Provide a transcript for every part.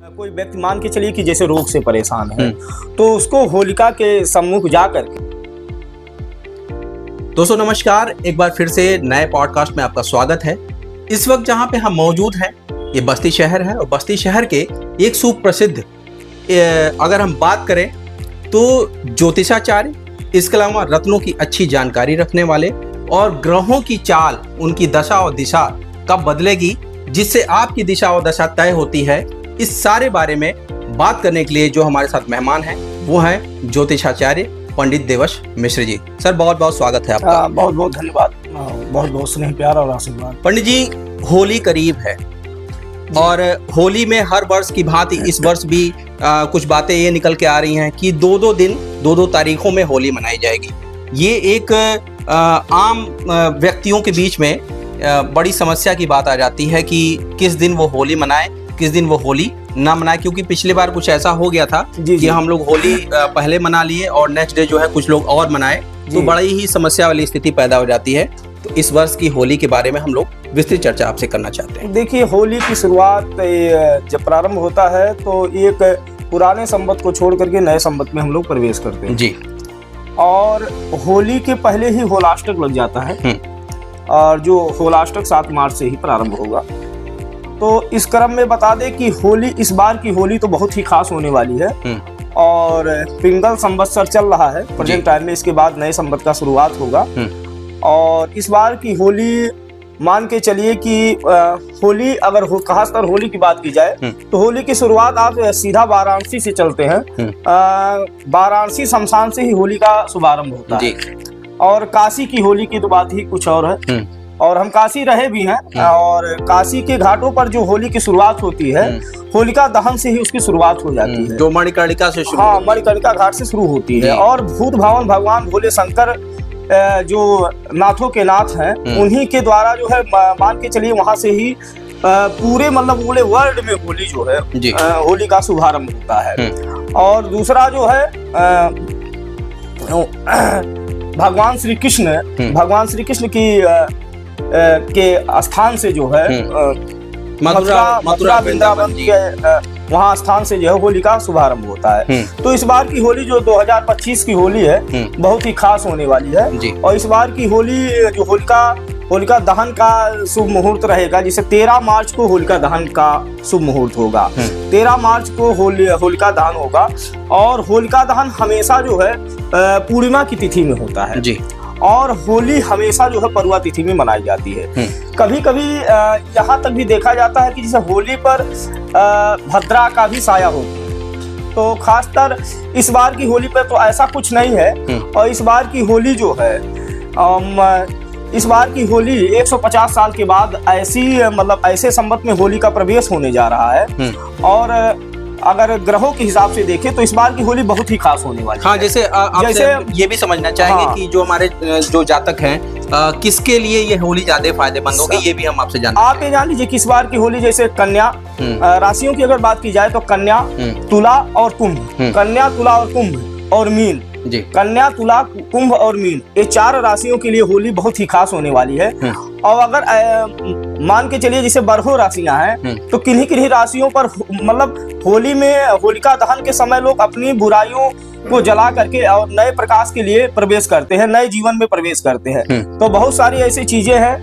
कोई व्यक्ति मान के चलिए कि जैसे रोग से परेशान है तो उसको होलिका के सम्मुख जाकर के। दोस्तों नमस्कार, एक बार फिर से नए पॉडकास्ट में आपका स्वागत है। इस वक्त जहां पे हम मौजूद हैं ये बस्ती शहर है और बस्ती शहर के एक सुप्रसिद्ध अगर हम बात करें तो ज्योतिषाचार्य, इसके अलावा रत्नों की अच्छी जानकारी रखने वाले और ग्रहों की चाल, उनकी दशा और दिशा कब बदलेगी जिससे आपकी दिशा और दशा तय होती है, इस सारे बारे में बात करने के लिए जो हमारे साथ मेहमान हैं वो हैं ज्योतिषाचार्य पंडित देवश मिश्र जी। सर बहुत बहुत स्वागत है आपका। बहुत बहुत धन्यवाद, बहुत बहुत स्नेह प्यार और आशीर्वाद। पंडित जी, होली करीब है और होली में हर वर्ष की भांति इस वर्ष भी कुछ बातें ये निकल के आ रही हैं कि दो तारीखों में होली मनाई जाएगी। ये एक आम व्यक्तियों के बीच में बड़ी समस्या की बात आ जाती है कि किस दिन वो होली मनाए, किस दिन वो होली ना मनाए, क्योंकि पिछली बार कुछ ऐसा हो गया था कि हम लोग होली पहले मना लिए और नेक्स्ट डे जो है कुछ लोग और मनाए, तो बड़ी ही समस्या वाली स्थिति पैदा हो जाती है। तो इस वर्ष की होली के बारे में हम लोग विस्तृत चर्चा आपसे करना चाहते हैं। देखिए, होली की शुरुआत जब प्रारंभ होता है तो एक पुराने संवत को छोड़ करके नए संवत में हम लोग प्रवेश करते हैं जी। और होली के पहले ही होलाष्टक लग जाता है और जो होलाष्टक 7 मार्च से ही प्रारंभ होगा। तो इस क्रम में बता दें कि होली, इस बार की होली तो बहुत ही खास होने वाली है और पिंगल संवत्सर चल रहा है प्रेजेंट टाइम में। इसके बाद नए संवत का शुरुआत होगा और इस बार की होली मान के चलिए कि होली अगर खासकर होली की बात की जाए तो होली की शुरुआत आप सीधा वाराणसी से चलते हैं। वाराणसी शमशान से ही होली का शुभारंभ होता है और काशी की होली की तो बात ही कुछ और है। और हम काशी रहे भी हैं और काशी के घाटों पर जो होली की शुरुआत होती है, होलिका दहन से ही उसकी शुरुआत हो जाती है, जो मणिकर्णिका से शुरू मणिकर्णिका घाट से शुरू होती है। और भूत भावन भगवान भोले शंकर जो नाथों के नाथ हैं, उन्हीं के द्वारा जो है मान के चलिए वहां से ही पूरे मतलब पूरे वर्ल्ड में होली जो है होली का शुभारंभ होता है। और दूसरा जो है भगवान श्री कृष्ण की के स्थान से जो है मथुरा वृंदावन के वहाँ स्थान से जो है होली का शुभारंभ होता है। तो इस बार की होली जो 2025 की होली है बहुत ही खास होने वाली है। और इस बार की होली जो होलिका दहन का शुभ मुहूर्त रहेगा, जिसे 13 मार्च को होलिका दहन का शुभ मुहूर्त होगा। 13 मार्च को होलिका दहन होगा और होलिका दहन हमेशा जो है पूर्णिमा की तिथि में होता है जी। और होली हमेशा जो है परुआ तिथि में मनाई जाती है। कभी कभी यहाँ तक भी देखा जाता है कि जैसे होली पर भद्रा का भी साया होता है, तो खासकर इस बार की होली पर तो ऐसा कुछ नहीं है। और इस बार की होली जो है इस बार की होली 150 साल के बाद ऐसे संवत में होली का प्रवेश होने जा रहा है। और अगर ग्रहों के हिसाब से देखें तो इस बार की होली बहुत ही खास होने वाली है। जैसे ये भी समझना चाहेंगे कि जो हमारे जो जातक हैं किसके लिए ये होली ज्यादा फायदेमंद होगी, ये भी हम आपसे जानते हैं। आप ये जान लीजिए कि इस बार की होली जैसे कन्या राशियों की अगर बात की जाए तो कन्या, तुला और कुंभ, कन्या, तुला और कुंभ और मीन जी। कन्या, तुला, कुंभ और मीन, ये 4 राशियों के लिए होली बहुत ही खास होने वाली है। और अगर मान के चलिए जैसे 12 राशियां हैं तो किन्हीं राशियों पर मतलब होली में होलिका दहन के समय लोग अपनी बुराइयों को जला करके और नए प्रकाश के लिए प्रवेश करते हैं, नए जीवन में प्रवेश करते हैं। तो बहुत सारी ऐसी चीजें हैं,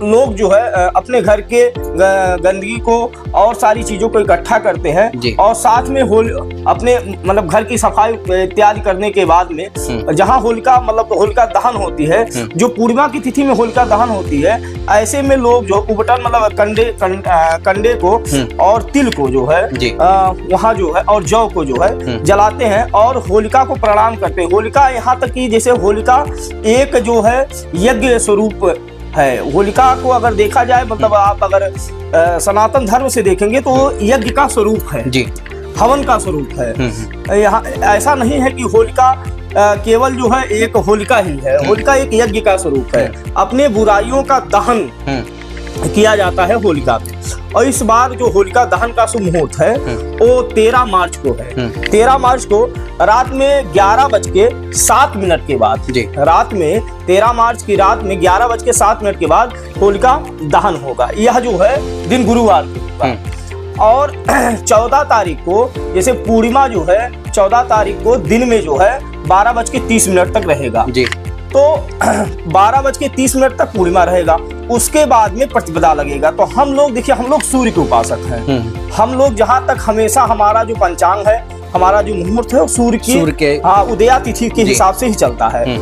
लोग जो है अपने घर के गंदगी को और सारी चीजों को इकट्ठा करते हैं और साथ में अपने मतलब घर की सफाई इत्यादि करने के बाद में जहाँ होलिका दहन होती है, जो पूर्णिमा की तिथि में होलिका दहन होती है, ऐसे में लोग जो उबटन मतलब कंडे को और तिल को जो है वहाँ जो है और जौ को जो है जलाते हैं और होलिका को प्रणाम करते हैं। होलिका यहाँ तक कि जैसे होलिका एक जो है यज्ञ स्वरूप है। होलिका को अगर देखा जाए मतलब आप अगर सनातन धर्म से देखेंगे तो यज्ञ का स्वरूप है जी, हवन का स्वरूप है। यहाँ ऐसा नहीं है कि होलिका केवल जो है एक होलिका ही है, होलिका एक यज्ञ का स्वरूप है। अपने बुराइयों का दहन किया जाता है होलिका में। और इस बार जो होलिका दहन का शुभ मुहूर्त है वो 13 मार्च को है। 13 मार्च को रात में 11:07 के बाद रात में 13 मार्च की रात में 11:07 के बाद होलिका दहन होगा। यह जो है दिन गुरुवार को होगा। और 14 तारीख को जैसे पूर्णिमा जो है 14 तारीख को दिन में जो है 12:30 तक रहेगा जी। तो 12:30 तक पूर्णिमा रहेगा, उसके बाद में प्रतिपदा लगेगा। तो हम लोग देखिए, हम लोग सूर्य के उपासक हैं। हम लोग जहाँ तक हमेशा हमारा जो पंचांग है, हमारा जो मुहूर्त है वो सूर्य के हाँ उदया तिथि के हिसाब से ही चलता है।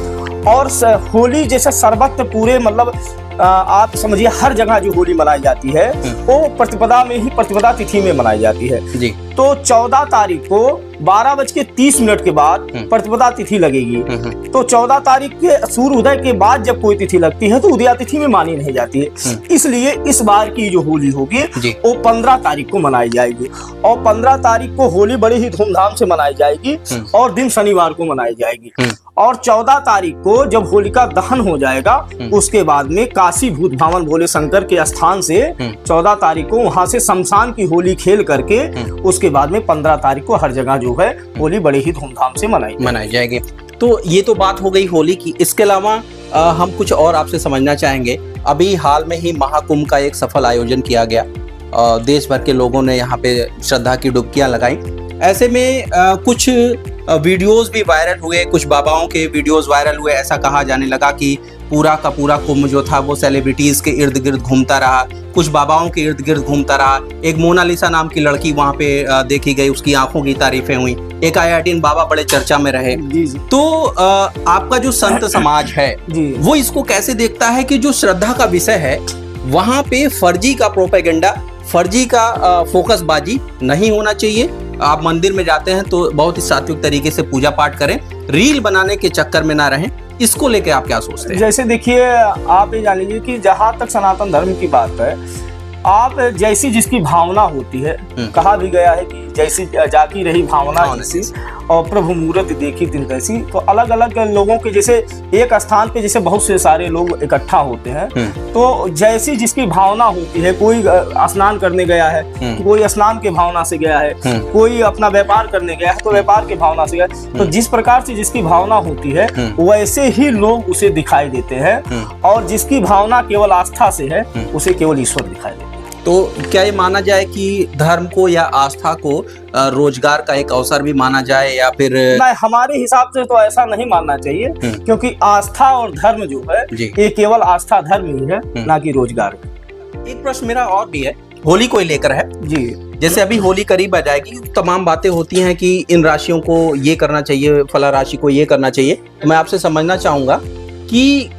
और होली जैसे सर्वत्र पूरे मतलब आप समझिए हर जगह जो होली मनाई जाती है वो प्रतिपदा में ही, प्रतिपदा तिथि में मनाई जाती है जी। तो 14 तारीख को 12:30 के बाद प्रतिपदा तिथि लगेगी। तो 14 तारीख के सूर्य उदय के बाद जब कोई तिथि लगती है तो उदया तिथि में मानी नहीं जाती है। इसलिए इस बार की जो होली होगी वो 15 तारीख को मनाई जाएगी और 15 तारीख को होली बड़े ही धूमधाम से मनाई जाएगी और दिन शनिवार को मनाई जाएगी। और 14 तारीख को जब होलिका दहन हो जाएगा उसके बाद में काशी भूत भावन भोले शंकर के स्थान से 14 तारीख को वहां से शमशान की होली खेल करके उसके बाद में 15 तारीख को हर जगह जो है होली बड़े ही धूमधाम से मनाई जाएगी। तो ये तो बात हो गई होली की। इसके अलावा हम कुछ और आपसे समझना चाहेंगे। अभी हाल में ही महाकुंभ का एक सफल आयोजन किया गया, देश भर के लोगों ने यहाँ पे श्रद्धा की डुबकियां लगाई। ऐसे में कुछ वीडियोस भी वायरल हुए, कुछ बाबाओं के वीडियोस वायरल हुए। ऐसा कहा जाने लगा कि पूरा का पूरा कुंभ जो था वो सेलिब्रिटीज के इर्द गिर्द घूमता रहा, कुछ बाबाओं के इर्द गिर्द घूमता रहा। एक मोनालिसा नाम की लड़की वहाँ पे देखी गई, उसकी आंखों की तारीफें हुई। एक आयाटीन बाबा बड़े चर्चा में रहे। तो आपका जो संत समाज है वो इसको कैसे देखता है कि जो श्रद्धा का विषय है वहाँ पे फर्जी का प्रोपेगेंडा, फर्जी का फोकसबाजी नहीं होना चाहिए। आप मंदिर में जाते हैं तो बहुत ही सात्विक तरीके से पूजा पाठ करें, रील बनाने के चक्कर में ना रहें। इसको लेके आप क्या सोचते हैं? जैसे देखिए, आप ये जान लीजिए कि जहाँ तक सनातन धर्म की बात है, आप जैसी जिसकी भावना होती है, कहा भी गया है कि जैसी जाकी रही भावना जैसी और प्रभु मूर्त देखी दिन कैसी। तो अलग अलग लोगों के जैसे एक स्थान पे जैसे बहुत से सारे लोग इकट्ठा होते हैं, तो जैसी जिसकी भावना होती है। कोई स्नान करने गया है तो कोई स्नान के भावना से गया है, कोई अपना व्यापार करने गया है तो व्यापार के भावना से गया। तो जिस प्रकार से जिसकी भावना होती है वैसे ही लोग उसे दिखाई देते हैं और जिसकी भावना केवल आस्था से है उसे केवल ईश्वर दिखाई देते हैं। तो क्या ये माना जाए कि धर्म को या आस्था को रोजगार का एक अवसर भी माना जाए या फिर? नहीं, हमारे हिसाब से तो ऐसा नहीं मानना चाहिए, क्योंकि आस्था और धर्म जो है ये केवल आस्था धर्म ही है, ना कि रोजगार। एक प्रश्न मेरा और भी है, होली को लेकर है जी। जैसे अभी होली करीब आ जाएगी, तमाम बातें होती हैं कि इन राशियों को ये करना चाहिए, फला राशि को ये करना चाहिए। मैं आपसे समझना चाहूंगा कि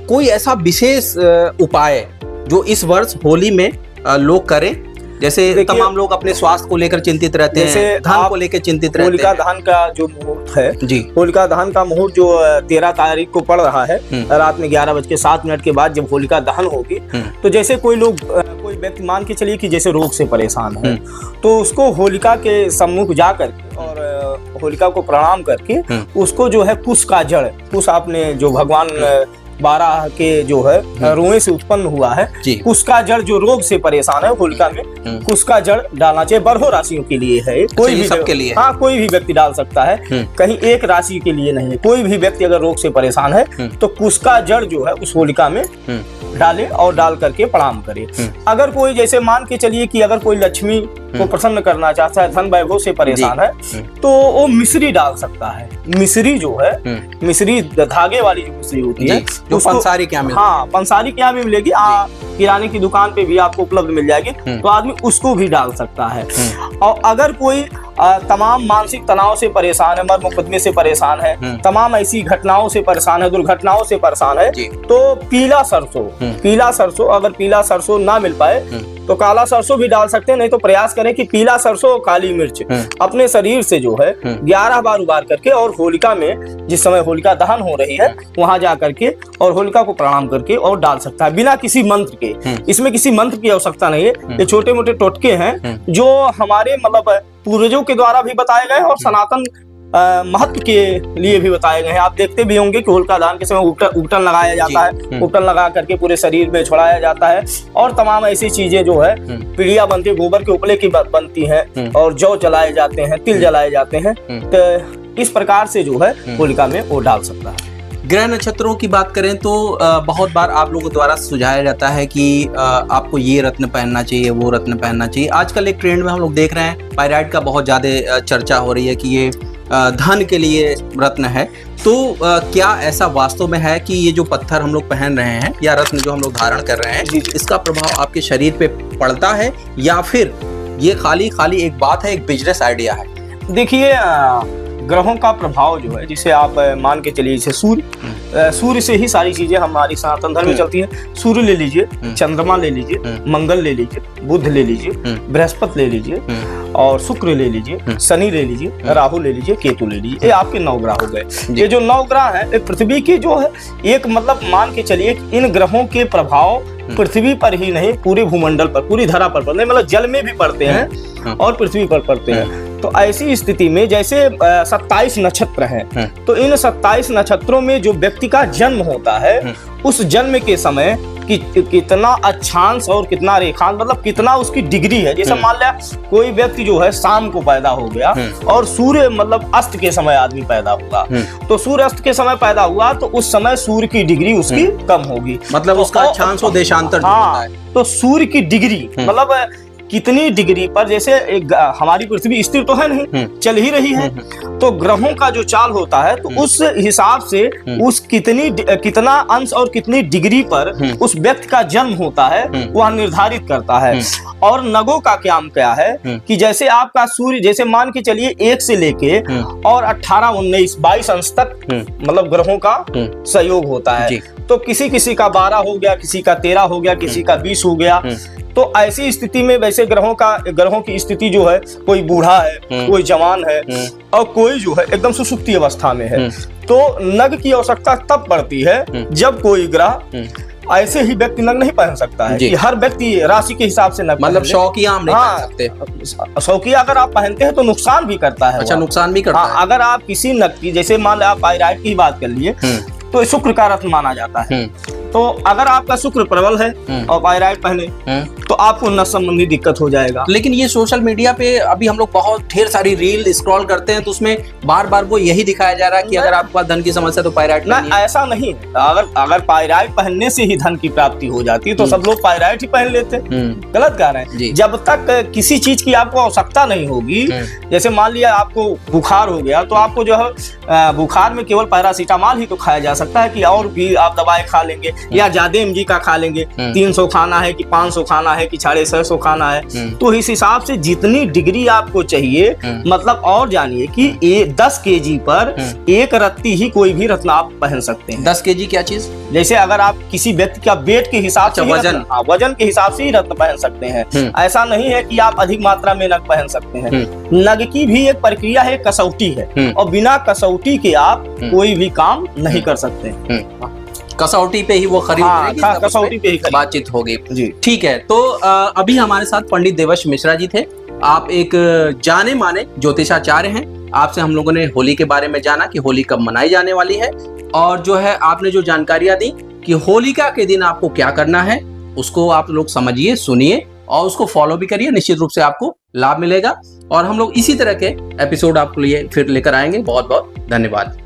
कोई ऐसा विशेष उपाय जो इस वर्ष होली में लोग करें। जैसे तमाम लोग अपने स्वास्थ्य को लेकर चिंतित रहते हैं, धन को लेकर चिंतित रहते हैं। होलिका दहन का जो मुहूर्त है जी, होलिका दहन का मुहूर्त जो 13 तारीख को पड़ रहा है, रात में 11:07 के बाद जब होलिका दहन होगी, तो जैसे कोई व्यक्ति मान के चलिए कि जैसे रोग से परेशान है, तो उसको होलिका के सम्मुख जाकर और होलिका को प्रणाम करके उसको जो है कुश का जड़, कुश आपने जो भगवान 12 के जो है रोए से उत्पन्न हुआ है, उसका जड़ जो रोग से परेशान है होलिका में उसका जड़ डालना चाहिए। 12 राशियों के लिए है, कोई भी सबके लिए, हाँ कोई भी व्यक्ति डाल सकता है, कहीं एक राशि के लिए नहीं है। कोई भी व्यक्ति अगर रोग से परेशान है तो उसका जड़ जो है उस होलिका में डाले और डाल करके प्रणाम करे। अगर कोई जैसे मान के चलिए कि अगर कोई लक्ष्मी को प्रसन्न करना चाहता है, धन वैभव से परेशान है, तो वो मिश्री डाल सकता है। मिश्री जो है, मिश्री धागे वाली जो मिश्री होती है, जो पंसारी के यहाँ मिलती है, हाँ पंसारी के यहाँ भी मिलेगी, किराने की दुकान पे भी आपको उपलब्ध मिल जाएगी, तो आदमी उसको भी डाल सकता है। और अगर कोई तमाम मानसिक तनाव से परेशान है, मर्म मुकदमे से परेशान है, तमाम ऐसी घटनाओं से परेशान है, दुर्घटनाओं से परेशान है, तो पीला सरसों अगर पीला सरसों ना मिल पाए तो काला सरसों भी डाल सकते हैं। नहीं तो प्रयास करें कि पीला सरसों और काली मिर्च अपने शरीर से जो है 11 बार उबार करके और होलिका में जिस समय होलिका दहन हो रही है वहां जा करके और होलिका को प्रणाम करके और डाल सकता है, बिना किसी मंत्र के। इसमें किसी मंत्र की आवश्यकता नहीं है, ये छोटे मोटे टोटके हैं जो हमारे मतलब पूर्वजों के द्वारा भी बताए गए और सनातन महत्व के लिए भी बताए गए हैं। आप देखते भी होंगे कि होलिका दहन के समय उपटन लगाया जाता है, उपटन लगा करके पूरे शरीर में छुड़ाया जाता है और तमाम ऐसी चीजें जो है पीढ़िया बनती है, गोबर के उपले की बनती हैं और जौ जलाए जाते हैं, तिल जलाए जाते हैं। तो इस प्रकार से जो है होलिका में वो डाल सकता है। ग्रह नक्षत्रों की बात करें तो बहुत बार आप लोगों द्वारा सुझाया जाता है कि आपको ये रत्न पहनना चाहिए, वो रत्न पहनना चाहिए। आजकल एक ट्रेंड में हम लोग देख रहे हैं पायराइट का बहुत ज़्यादा चर्चा हो रही है कि ये धन के लिए रत्न है। तो क्या ऐसा वास्तव में है कि ये जो पत्थर हम लोग पहन रहे हैं या रत्न जो हम लोग धारण कर रहे हैं, इसका प्रभाव आपके शरीर पे पड़ता है या फिर ये खाली एक बात है, एक बिजनेस आइडिया है? देखिए, ग्रहों का प्रभाव जो है, जिसे आप मान के चलिए, जैसे सूर्य से ही सारी चीजें हमारी सनातन धर्म में चलती हैं। सूर्य ले लीजिए, चंद्रमा ले लीजिए, मंगल ले लीजिए, बुध ले लीजिए, बृहस्पति ले लीजिए और शुक्र ले लीजिए, शनि ले लीजिए, राहु ले लीजिए, केतु ले लीजिए। ये आपके 9 ग्रह हो गए। ये जो 9 ग्रह हैं, पृथ्वी की जो है एक मतलब मान के चलिए इन ग्रहों के प्रभाव पृथ्वी पर ही नहीं, पूरे भूमंडल पर, पूरी धरा पर पड़ते हैं, मतलब जल में भी पड़ते हैं और पृथ्वी पर पड़ते हैं। तो ऐसी स्थिति में जैसे 27 नक्षत्र हैं, तो इन 27 नक्षत्रों में जो व्यक्ति का जन्म होता है, उस जन्म के समय कितना अक्षांश और कितना रेखांश, मतलब कितना उसकी डिग्री है। जैसे मान लिया कोई व्यक्ति जो है शाम को पैदा हो गया और सूर्य मतलब अस्त के समय आदमी पैदा हुआ, तो सूर्य अस्त के समय पैदा हुआ तो उस समय सूर्य की डिग्री उसकी कम होगी, मतलब तो उसका अक्षांश और देशांतर। हाँ, तो सूर्य की डिग्री मतलब कितनी डिग्री पर, जैसे एक हमारी पृथ्वी स्थिर तो है नहीं, चल ही रही है, तो ग्रहों का जो चाल होता है तो उस हिसाब से उस कितना अंश और कितनी डिग्री पर उस व्यक्ति का जन्म होता है वह निर्धारित करता है। और नगों का काम क्या है कि जैसे आपका सूर्य, जैसे मान के चलिए 1 से लेके और 18, 19, 22 अंश तक मतलब ग्रहों का सहयोग होता है। तो किसी का 12 हो गया, किसी का 13 हो गया, किसी का 20 हो गया। तो ऐसी स्थिति में वैसे ग्रहों की स्थिति जो है, कोई बूढ़ा है, कोई जवान है और कोई जो है एकदम सुसुप्ति अवस्था में है। तो नग की आवश्यकता तब पड़ती है जब कोई ग्रह, ऐसे ही व्यक्ति नग नहीं पहन सकता है कि हर व्यक्ति राशि के हिसाब से नग, मतलब शौकिया हम नहीं पहन सकते। शौकिया अगर आप पहनते हैं तो नुकसान भी करता है। अच्छा, नुकसान भी करता है। अगर आप किसी नग की, जैसे मान लो आप पायराइट की बात कर लिए, तो शुक्र का रत्न माना जाता है। तो अगर आपका शुक्र प्रबल है और पायराइट पहने तो आपको नस संबंधी दिक्कत हो जाएगा। लेकिन ये सोशल मीडिया पे अभी हम लोग बहुत ढेर सारी रील स्क्रॉल करते हैं, तो उसमें बार बार वो यही दिखाया जा रहा है कि अगर आपके पास धन की समस्या तो पायराइट ना, ऐसा नहीं। अगर पायराइट पहनने से ही धन की प्राप्ति हो जाती तो सब लोग पायराइट ही पहन लेते। गलत कह रहे हैं। जब तक किसी चीज की आपको आवश्यकता नहीं होगी, जैसे मान लिया आपको बुखार हो गया, तो आपको जो है बुखार में केवल पैरासीटामॉल ही तो खाया जा सकता है कि और भी आप दवाएं खा लेंगे या ज्यादा mg का खा लेंगे। 300 खाना है कि 500 खाना है कि 650 खाना है। तो इस हिसाब से जितनी डिग्री आपको चाहिए, मतलब और जानिए कि 10 kg पर एक रत्ती ही कोई भी रत्न आप पहन सकते हैं। 10 kg क्या चीज? जैसे अगर आप किसी व्यक्ति का वेट के हिसाब से, वजन के हिसाब से ही रत्न पहन सकते हैं। ऐसा नहीं है कि आप अधिक मात्रा में नग पहन सकते हैं। नग की भी एक प्रक्रिया है, कसौटी है, और बिना कसौटी के आप कोई भी काम नहीं कर सकते। कसौटी पे ही वो खरीद, कसौटी पे ही बातचीत होगी जी। ठीक है, तो अभी हमारे साथ पंडित देवर्ष मिश्रा जी थे। आप एक जाने माने ज्योतिषाचार्य हैं। आपसे हम लोगों ने होली के बारे में जाना कि होली कब मनाई जाने वाली है, और जो है आपने जो जानकारियां दी कि होलिका के दिन आपको क्या करना है, उसको आप लोग समझिए, सुनिए और उसको फॉलो भी करिए। निश्चित रूप से आपको लाभ मिलेगा और हम लोग इसी तरह के एपिसोड आपके लिए फिर लेकर आएंगे। बहुत बहुत धन्यवाद।